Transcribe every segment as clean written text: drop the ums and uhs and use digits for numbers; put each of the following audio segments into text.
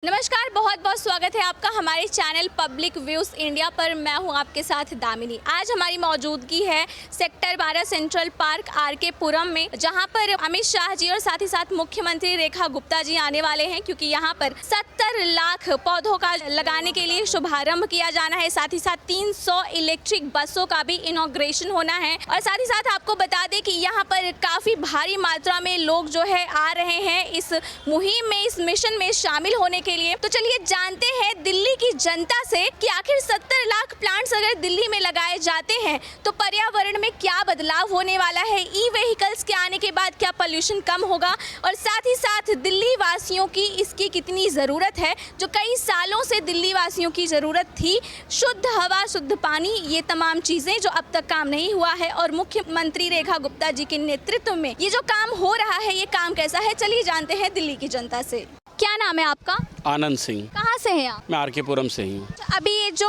नमस्कार, बहुत बहुत स्वागत है आपका हमारे चैनल पब्लिक व्यूज़ इंडिया पर। मैं हूं आपके साथ दामिनी। आज हमारी मौजूदगी है सेक्टर 12 सेंट्रल पार्क आरके पुरम में, जहां पर अमित शाह जी और साथ ही साथ मुख्यमंत्री रेखा गुप्ता जी आने वाले हैं, क्योंकि यहां पर 70 लाख पौधों का लगाने के लिए शुभारंभ किया जाना है। साथ ही साथ 300 इलेक्ट्रिक बसों का भी इनॉग्रेशन होना है। और साथ ही साथ आपको बता दें कि यहाँ पर काफ़ी भारी मात्रा में लोग जो है आ रहे हैं इस मुहिम में, इस मिशन में शामिल होने के लिए। तो चलिए जानते हैं दिल्ली की जनता से कि आखिर 70 लाख प्लांट्स अगर दिल्ली में लगाए जाते हैं तो पर्यावरण में क्या बदलाव होने वाला है, ई व्हीकल्स के आने के बाद क्या पोल्यूशन कम होगा, और साथ ही साथ दिल्ली वासियों की इसकी कितनी ज़रूरत है, जो कई सालों से दिल्ली वासियों की ज़रूरत थी। शुद्ध हवा, शुद्ध पानी, ये तमाम चीज़ें जो अब तक काम नहीं हुआ है, और मुख्यमंत्री रेखा गुप्ता जी के नेतृत्व में ये जो काम हो रहा है, ये काम कैसा है, चलिए जानते हैं दिल्ली की जनता से। क्या नाम है आपका? आनंद सिंह। कहाँ से हैं आप? मैं आरके पुरम से ही हूँ। अभी ये जो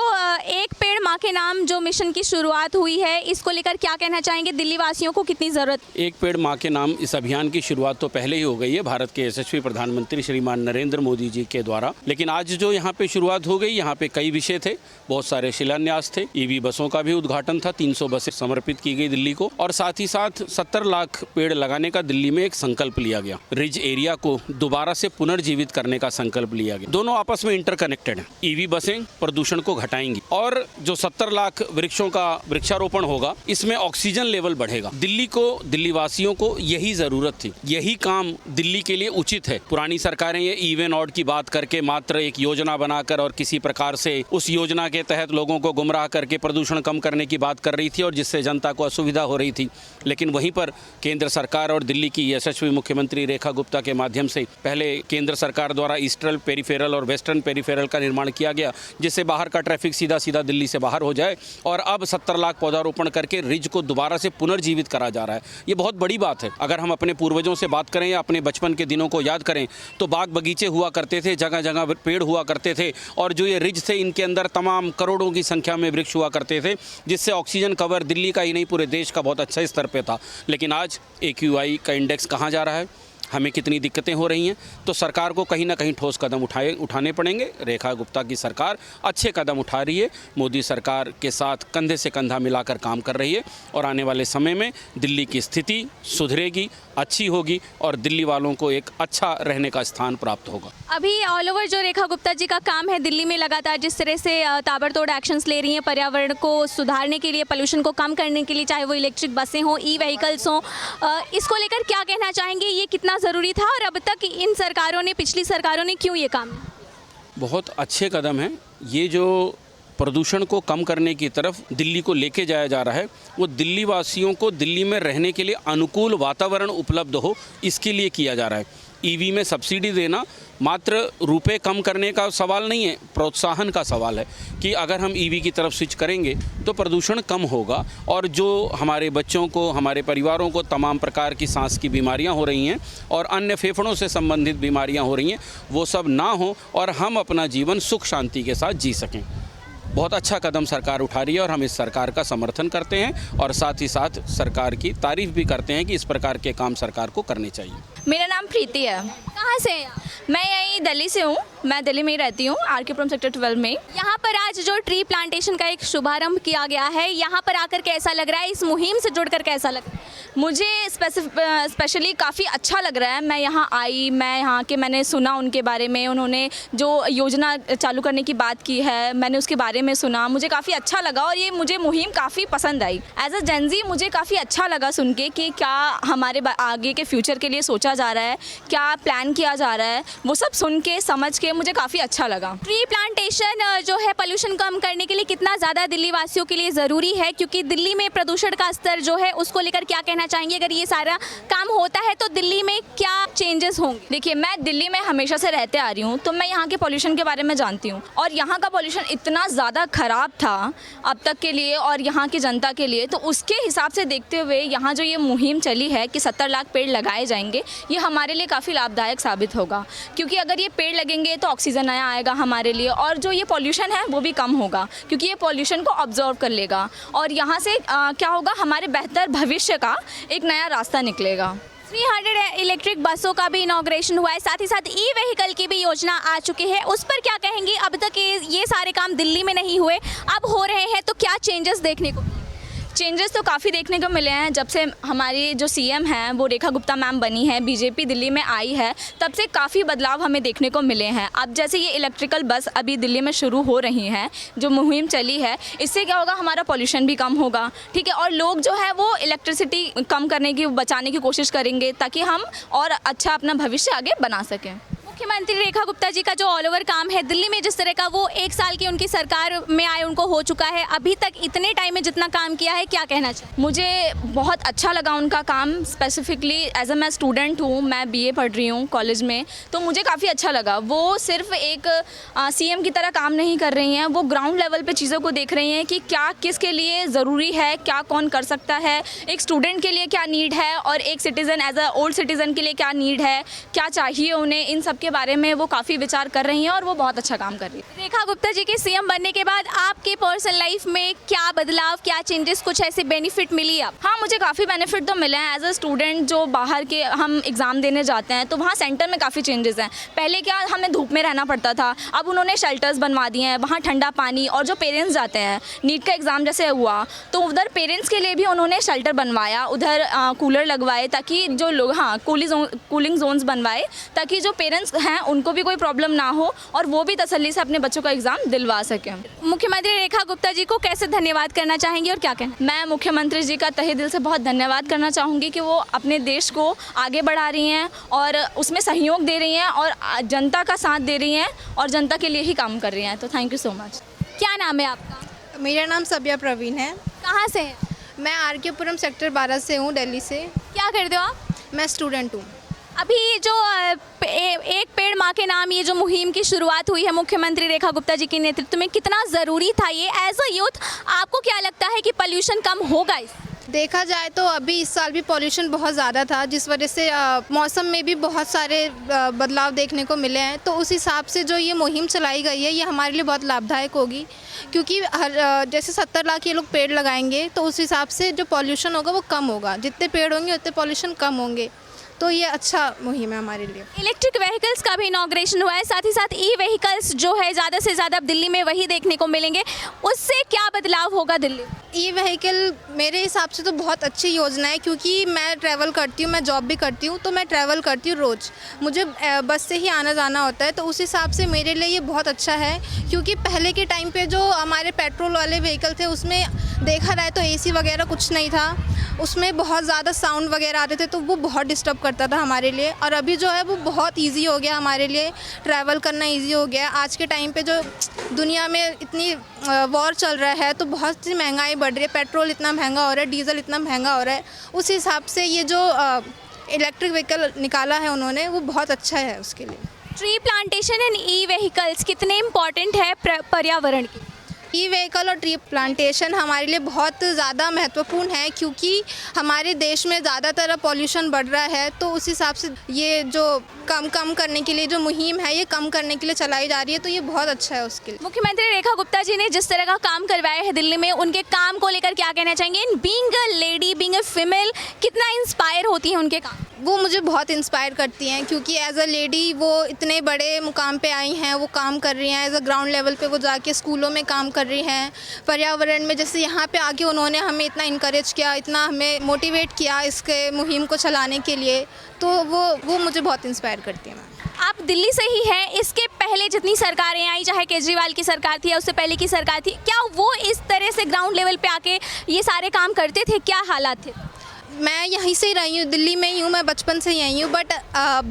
एक पेड़ माँ के नाम जो मिशन की शुरुआत हुई है, इसको लेकर क्या कहना चाहेंगे? दिल्ली वासियों को कितनी ज़रूरत? एक पेड़ माँ के नाम इस अभियान की शुरुआत तो पहले ही हो गई है भारत के यशस्वी प्रधानमंत्री श्रीमान नरेंद्र मोदी जी के द्वारा, लेकिन आज जो यहाँ पे शुरुआत हो गई, यहाँ पे कई विषय थे, बहुत सारे शिलान्यास थे। ईवी बसों का भी उद्घाटन था, 300 बसें समर्पित की गई दिल्ली को, और साथ ही साथ 70 लाख पेड़ लगाने का दिल्ली में एक संकल्प लिया गया। रिज एरिया को दोबारा से पुनर्जीवित करने का संकल्प लिया गया। दोनों आपस में इंटरकनेक्टेड हैं। ईवी बसें प्रदूषण को घटाएंगी, और जो 70 लाख वृक्षों का वृक्षारोपण होगा, इसमें ऑक्सीजन लेवल बढ़ेगा। दिल्ली को, दिल्ली वासियों को यही जरूरत थी, यही काम दिल्ली के लिए उचित है। पुरानी सरकारें ये इवन ऑड की बात करके मात्र एक योजना बनाकर और किसी प्रकार से उस योजना के तहत लोगों को गुमराह करके प्रदूषण कम करने की बात कर रही थी, और जिससे जनता को असुविधा हो रही थी। लेकिन वहीं पर केंद्र सरकार और दिल्ली की यशस्वी मुख्यमंत्री रेखा गुप्ता के माध्यम से पहले केंद्र सरकार द्वारा ईस्टर्न पेरिफेरल और वेस्टर्न पेरिफेरल का निर्माण किया गया, जिससे बाहर का ट्रैफिक सीधा सीधा दिल्ली से बाहर हो जाए, और अब 70 लाख पौधारोपण करके रिज को दोबारा से पुनर्जीवित करा जा रहा है। ये बहुत बड़ी बात है। अगर हम अपने पूर्वजों से बात करें या अपने बचपन के दिनों को याद करें, तो बाग बगीचे हुआ करते थे, जगह जगह पेड़ हुआ करते थे, और जो ये रिज थे, इनके अंदर तमाम करोड़ों की संख्या में वृक्ष हुआ करते थे, जिससे ऑक्सीजन कवर दिल्ली का ही नहीं पूरे देश का बहुत अच्छा स्तर पे था। लेकिन आज AQI का इंडेक्स कहाँ जा रहा है, हमें कितनी दिक्कतें हो रही हैं, तो सरकार को कहीं ना कहीं ठोस कदम उठाने पड़ेंगे। रेखा गुप्ता की सरकार अच्छे कदम उठा रही है, मोदी सरकार के साथ कंधे से कंधा मिलाकर काम कर रही है, और आने वाले समय में दिल्ली की स्थिति सुधरेगी, अच्छी होगी, और दिल्ली वालों को एक अच्छा रहने का स्थान प्राप्त होगा। अभी ऑल ओवर जो रेखा गुप्ता जी का काम है, दिल्ली में लगातार जिस तरह से ताबड़तोड़ एक्शंस ले रही हैं पर्यावरण को सुधारने के लिए, पोल्यूशन को कम करने के लिए, चाहे वो इलेक्ट्रिक बसें हों, ई व्हीकल्स हों, इसको लेकर क्या कहना चाहेंगे? ये कितना ज़रूरी था, और अब तक इन सरकारों ने, पिछली सरकारों ने क्यों ये काम? बहुत अच्छे कदम हैं। ये जो प्रदूषण को कम करने की तरफ दिल्ली को लेके जाया जा रहा है, वो दिल्ली वासियों को दिल्ली में रहने के लिए अनुकूल वातावरण उपलब्ध हो, इसके लिए किया जा रहा है। ईवी में सब्सिडी देना मात्र रुपए कम करने का सवाल नहीं है, प्रोत्साहन का सवाल है कि अगर हम ईवी की तरफ स्विच करेंगे तो प्रदूषण कम होगा, और जो हमारे बच्चों को, हमारे परिवारों को तमाम प्रकार की सांस की बीमारियां हो रही हैं और अन्य फेफड़ों से संबंधित बीमारियां हो रही हैं, वो सब ना हो, और हम अपना जीवन सुख शांति के साथ जी सकें। बहुत अच्छा कदम सरकार उठा रही है, और हम इस सरकार का समर्थन करते हैं, और साथ ही साथ सरकार की तारीफ भी करते हैं कि इस प्रकार के काम सरकार को करने चाहिए। मेरा नाम प्रीति है। कहाँ से हैं आप? मैं यहीं दिल्ली से हूँ, मैं दिल्ली में ही रहती हूँ, आरके पुरम सेक्टर 12 में। यहाँ पर आज जो ट्री प्लांटेशन का एक शुभारंभ किया गया है, यहाँ पर आकर कैसा लग रहा है? इस मुहिम से जुड़कर कैसा लग रहा है? मुझे स्पेशली काफ़ी अच्छा लग रहा है। मैं यहाँ आई, मैं यहाँ के मैंने सुना उनके बारे में, उन्होंने जो योजना चालू करने की बात की है, मैंने उसके बारे में सुना, मुझे काफ़ी अच्छा लगा, और ये मुझे मुहिम काफ़ी पसंद आई। एज अ जेनजी मुझे काफ़ी अच्छा लगा सुन के कि क्या हमारे आगे के फ्यूचर के लिए सोचा जा रहा है, क्या प्लान किया जा रहा है, वो सब सुन के, समझ के मुझे काफ़ी अच्छा लगा। ट्री प्लांटेशन जो है पोल्यूशन कम करने के लिए कितना ज़्यादा दिल्ली वासियों के लिए ज़रूरी है, क्योंकि दिल्ली में प्रदूषण का स्तर जो है, उसको लेकर क्या कहना चाहेंगे? अगर ये सारा काम होता है तो दिल्ली में क्या चेंजेस होंगे? देखिए, मैं दिल्ली में हमेशा से रहते आ रही हूँ, तो मैं यहाँ के पोल्यूशन के बारे में जानती हूँ, और यहाँ का पोल्यूशन इतना ज़्यादा ख़राब था अब तक के लिए और यहाँ की जनता के लिए, तो उसके हिसाब से देखते हुए यहाँ जो ये मुहिम चली है कि 70 लाख पेड़ लगाए जाएंगे, ये हमारे लिए काफ़ी लाभदायक साबित होगा, क्योंकि अगर ये पेड़ लगेंगे तो ऑक्सीजन नया आएगा हमारे लिए, और जो ये पॉल्यूशन है वो भी कम होगा, क्योंकि ये पॉल्यूशन को ऑब्जर्व कर लेगा, और यहाँ से क्या होगा, हमारे बेहतर भविष्य का एक नया रास्ता निकलेगा। 300 इलेक्ट्रिक बसों का भी इनॉग्रेशन हुआ है, साथ ही साथ ई व्हीकल की भी योजना आ चुकी है। उस पर क्या कहेंगी? अब तक ये सारे काम दिल्ली में नहीं हुए, अब हो रहे हैं, तो क्या चेंजेस देखने को? चेंजेस तो काफ़ी देखने को मिले हैं। जब से हमारी जो सीएम हैं वो रेखा गुप्ता मैम बनी है, बीजेपी दिल्ली में आई है, तब से काफ़ी बदलाव हमें देखने को मिले हैं। अब जैसे ये इलेक्ट्रिकल बस अभी दिल्ली में शुरू हो रही हैं, जो मुहिम चली है, इससे क्या होगा, हमारा पॉल्यूशन भी कम होगा, ठीक है, और लोग जो है वो इलेक्ट्रिसिटी कम करने की, बचाने की कोशिश करेंगे, ताकि हम और अच्छा अपना भविष्य आगे बना सकें। मुख्यमंत्री रेखा गुप्ता जी का जो ऑल ओवर काम है दिल्ली में, जिस तरह का वो 1 साल की उनकी सरकार में आए उनको हो चुका है, अभी तक इतने टाइम में जितना काम किया है, क्या कहना चाहिए? मुझे बहुत अच्छा लगा उनका काम। स्पेसिफिकली एज अ मैं स्टूडेंट हूँ, मैं बीए पढ़ रही हूँ कॉलेज में, तो मुझे काफ़ी अच्छा लगा। वो सिर्फ एक सीएम की तरह काम नहीं कर रही हैं, वो ग्राउंड लेवल पे चीज़ों को देख रही हैं कि क्या किसके लिए ज़रूरी है, क्या कौन कर सकता है, एक स्टूडेंट के लिए क्या नीड है, और एक citizen as a old citizen के लिए क्या नीड है, क्या चाहिए उन्हें, इन सब के बारे में वो काफ़ी विचार कर रही हैं और वो बहुत अच्छा काम कर रही है। रेखा गुप्ता जी के सीएम बनने के बाद आपके पर्सनल लाइफ में क्या बदलाव, क्या चेंजेस, कुछ ऐसे बेनिफिट मिली आप? हाँ, मुझे काफ़ी बेनिफिट तो मिले हैं। एज अ स्टूडेंट जो बाहर के हम एग्ज़ाम देने जाते हैं, तो वहाँ सेंटर में काफ़ी चेंजेस हैं। पहले क्या हमें धूप में रहना पड़ता था, अब उन्होंने शेल्टर्स बनवा दिए हैं, वहाँ ठंडा पानी, और जो पेरेंट्स जाते हैं, नीट का एग्ज़ाम जैसे हुआ तो उधर पेरेंट्स के लिए भी उन्होंने शेल्टर बनवाया, उधर कूलर लगवाए, ताकि जो लोग, हाँ, कूलिंग जोन्स बनवाए, ताकि जो पेरेंट्स हैं उनको भी कोई प्रॉब्लम ना हो और वो भी तसल्ली से अपने बच्चों का एग्ज़ाम दिलवा सकें। मुख्यमंत्री रेखा गुप्ता जी को कैसे धन्यवाद करना चाहेंगी और क्या कहना? मैं मुख्यमंत्री जी का तहे दिल से बहुत धन्यवाद करना चाहूँगी कि वो अपने देश को आगे बढ़ा रही हैं और उसमें सहयोग दे रही हैं और जनता का साथ दे रही हैं और जनता के लिए ही काम कर रही हैं। तो थैंक यू सो मच। क्या नाम है आपका? मेरा नाम सबिया प्रवीण है। कहाँ से हैं? मैं आर.के. पुरम सेक्टर 12 से हूँ, दिल्ली से। क्या करते हो आप? मैं स्टूडेंट हूँ। अभी जो एक पेड़ माँ के नाम, ये जो मुहिम की शुरुआत हुई है मुख्यमंत्री रेखा गुप्ता जी के नेतृत्व में, कितना ज़रूरी था ये? एज अ यूथ आपको क्या लगता है कि पोल्यूशन कम होगा इस? देखा जाए तो अभी इस साल भी पॉल्यूशन बहुत ज़्यादा था, जिस वजह से मौसम में भी बहुत सारे बदलाव देखने को मिले हैं। तो उस हिसाब से जो ये मुहिम चलाई गई है, ये हमारे लिए बहुत लाभदायक होगी, क्योंकि जैसे 70 लाख ये लोग पेड़ लगाएंगे, तो उस हिसाब से जो पॉल्यूशन होगा वो कम होगा। जितने पेड़ होंगे उतने पॉल्यूशन कम होंगे, तो ये अच्छा मुहिम है हमारे लिए। इलेक्ट्रिक व्हीकल्स का भी इनॉग्रेशन हुआ है, साथ ही साथ ई व्हीकल्स जो है ज़्यादा से ज़्यादा अब दिल्ली में वही देखने को मिलेंगे, उससे क्या बदलाव होगा दिल्ली? ई व्हीकल मेरे हिसाब से तो बहुत अच्छी योजना है, क्योंकि मैं ट्रैवल करती हूँ, मैं जॉब भी करती हूँ, तो मैं ट्रैवल करती हूँ रोज़, मुझे बस से ही आना जाना होता है। तो उस हिसाब से मेरे लिए ये बहुत अच्छा है, क्योंकि पहले के टाइम पे जो हमारे पेट्रोल वाले व्हीकल थे, उसमें देखा जाए तो एसी वगैरह कुछ नहीं था, उसमें बहुत ज़्यादा साउंड वगैरह आते थे, तो वो बहुत डिस्टर्ब करता था हमारे लिए। और अभी जो है वो बहुत ईजी हो गया हमारे लिए, ट्रैवल करना ईजी हो गया। आज के टाइम पे जो दुनिया में इतनी वॉर चल रहा है, तो बहुत सी महंगाई बढ़ रही है, पेट्रोल इतना महंगा हो रहा है, डीजल इतना महंगा हो रहा है। उस हिसाब से ये जो इलेक्ट्रिक व्हीकल निकाला है उन्होंने, वो बहुत अच्छा है उसके लिए। Tree plantation and E vehicles कितने इम्पॉर्टेंट है पर्यावरण की? ई व्हीकल और ट्री प्लांटेशन हमारे लिए बहुत ज़्यादा महत्वपूर्ण है, क्योंकि हमारे देश में ज़्यादातर पॉल्यूशन बढ़ रहा है। तो उस हिसाब से ये जो कम करने के लिए जो मुहिम है, ये कम करने के लिए चलाई जा रही है, तो ये बहुत अच्छा है उसके लिए। मुख्यमंत्री रेखा गुप्ता जी ने जिस तरह का काम करवाया है दिल्ली में, उनके काम को लेकर क्या कहना चाहेंगे? In being a lady, being a female, कितना इंस्पायर होती है उनके काम? वो मुझे बहुत इंस्पायर करती हैं, क्योंकि एज अ लेडी वो इतने बड़े मुकाम पे आई हैं, वो काम कर रही हैं एज अ ग्राउंड लेवल पे, वो जाके स्कूलों में काम कर रही हैं, पर्यावरण में। जैसे यहाँ पे आके उन्होंने हमें इतना इनकरेज किया, इतना हमें मोटिवेट किया इसके मुहिम को चलाने के लिए, तो वो मुझे बहुत इंस्पायर करती हैं। आप दिल्ली से ही हैं, इसके पहले जितनी सरकारें आई, चाहे केजरीवाल की सरकार थी या उससे पहले की सरकार थी, क्या वो इस तरह से ग्राउंड लेवल पे आके ये सारे काम करते थे? क्या हालात थे? मैं यहीं से ही रही हूँ, दिल्ली में ही हूँ, मैं बचपन से यहीं हूँ, बट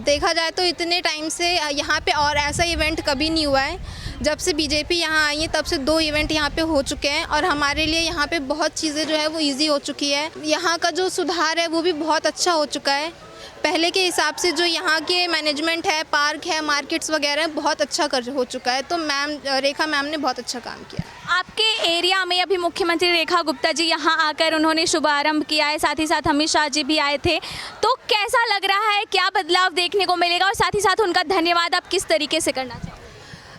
देखा जाए तो इतने टाइम से यहाँ पे और ऐसा इवेंट कभी नहीं हुआ है। जब से बीजेपी यहाँ आई है, तब से 2 इवेंट यहाँ पे हो चुके हैं, और हमारे लिए यहाँ पे बहुत चीज़ें जो है वो इजी हो चुकी है। यहाँ का जो सुधार है वो भी बहुत अच्छा हो चुका है। पहले के हिसाब से जो यहाँ के मैनेजमेंट है, पार्क है, मार्केट्स वगैरह बहुत अच्छा हो चुका है। तो रेखा मैम ने बहुत अच्छा काम किया। आपके एरिया में अभी मुख्यमंत्री रेखा गुप्ता जी यहाँ आकर उन्होंने शुभारंभ किया है, साथ ही साथ अमित शाह जी भी आए थे, तो कैसा लग रहा है? क्या बदलाव देखने को मिलेगा? और साथ ही साथ उनका धन्यवाद आप किस तरीके से करना चाहेंगे?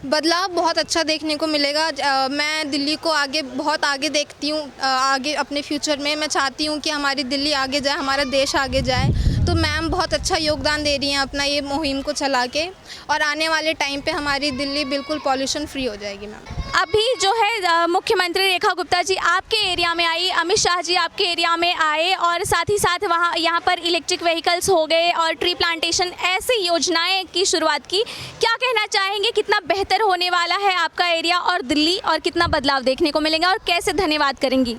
बदलाव बहुत अच्छा देखने को मिलेगा। मैं दिल्ली को बहुत आगे देखती हूँ, आगे अपने फ्यूचर में मैं चाहती हूँ कि हमारी दिल्ली आगे जाए, हमारा देश आगे जाए। तो मैम बहुत अच्छा योगदान दे रही हैं अपना ये मुहिम को चला के, और आने वाले टाइम पे हमारी दिल्ली बिल्कुल पॉल्यूशन फ्री हो जाएगी मैम। अभी जो है मुख्यमंत्री रेखा गुप्ता जी आपके एरिया में आई, अमित शाह जी आपके एरिया में आए, और साथ ही साथ यहाँ पर इलेक्ट्रिक व्हीकल्स हो गए और ट्री प्लांटेशन, ऐसी योजनाएं की शुरुआत की। क्या कहना चाहेंगे, कितना बेहतर होने वाला है आपका एरिया और दिल्ली, और कितना बदलाव देखने को मिलेगा, और कैसे धन्यवाद करेंगी?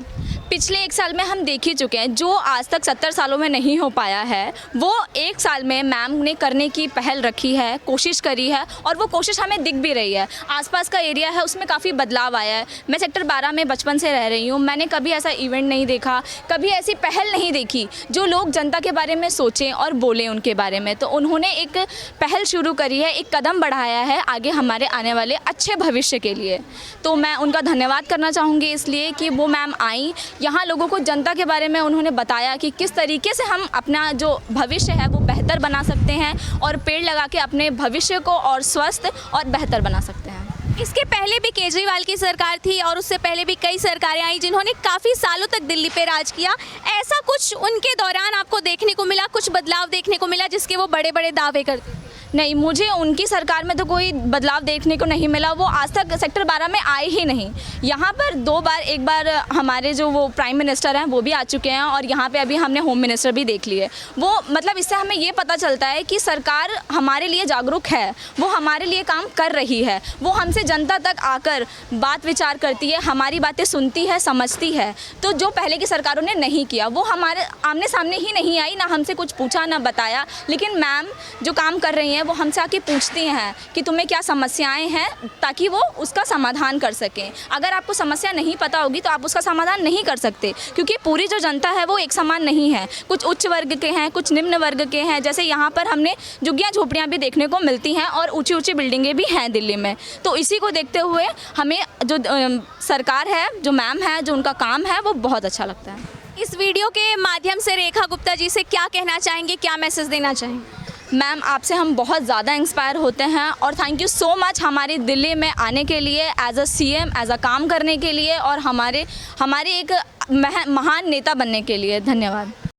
पिछले 1 साल में हम देख ही चुके हैं, जो आज तक 70 सालों में नहीं हो पाया है वो 1 साल में मैम ने करने की पहल रखी है, कोशिश करी है, और वो कोशिश हमें दिख भी रही है। आसपास का एरिया है उसमें काफ़ी बदलाव आया है। मैं सेक्टर 12 में बचपन से रह रही हूँ, मैंने कभी ऐसा इवेंट नहीं देखा, कभी ऐसी पहल नहीं देखी जो लोग जनता के बारे में सोचें और बोलें उनके बारे में। तो उन्होंने एक पहल शुरू करी है, एक कदम बढ़ाया है आगे हमारे आने वाले अच्छे भविष्य के लिए। तो मैं उनका धन्यवाद करना चाहूँगी इसलिए कि वो मैम आई, यहाँ लोगों को जनता के बारे में उन्होंने बताया कि किस तरीके से हम अपना जो भविष्य है वो बेहतर बना सकते हैं, और पेड़ लगा के अपने भविष्य को और स्वस्थ और बेहतर बना सकते हैं। इसके पहले भी केजरीवाल की सरकार थी और उससे पहले भी कई सरकारें आई जिन्होंने काफ़ी सालों तक दिल्ली पे राज किया। ऐसा कुछ उनके दौरान आपको देखने को मिला, कुछ बदलाव देखने को मिला जिसके वो बड़े बड़े दावे करते? नहीं, मुझे उनकी सरकार में तो कोई बदलाव देखने को नहीं मिला। वो आज तक सेक्टर 12 में आए ही नहीं। यहाँ पर 2 बार, एक बार हमारे जो वो प्राइम मिनिस्टर हैं वो भी आ चुके हैं, और यहाँ पे अभी हमने होम मिनिस्टर भी देख लिए। वो मतलब इससे हमें ये पता चलता है कि सरकार हमारे लिए जागरूक है, वो हमारे लिए काम कर रही है, वो हमसे जनता तक आकर बात विचार करती है, हमारी बातें सुनती है, समझती है। तो जो पहले की सरकारों ने नहीं किया, वो हमारे आमने सामने ही नहीं आई, ना हमसे कुछ पूछा ना बताया। लेकिन मैम जो काम कर रही हैं वो हमसे आके पूछती हैं कि तुम्हें क्या समस्याएं हैं, ताकि वो उसका समाधान कर सकें। अगर आपको समस्या नहीं पता होगी तो आप उसका समाधान नहीं कर सकते, क्योंकि पूरी जो जनता है वो एक समान नहीं है। कुछ उच्च वर्ग के हैं, कुछ निम्न वर्ग के हैं। जैसे यहाँ पर हमने झुग्गियाँ झोपड़ियाँ भी देखने को मिलती हैं, और ऊंची ऊंची बिल्डिंगें भी हैं दिल्ली में। तो इसी को देखते हुए हमें जो सरकार है, जो मैम है, जो उनका काम है, वो बहुत अच्छा लगता है। इस वीडियो के माध्यम से रेखा गुप्ता जी से क्या कहना चाहेंगे, क्या मैसेज देना चाहेंगे? मैम, आपसे हम बहुत ज़्यादा इंस्पायर होते हैं, और थैंक यू सो मच हमारी दिल्ली में आने के लिए, as a CM, as a काम करने के लिए, और हमारे एक महान नेता बनने के लिए। धन्यवाद।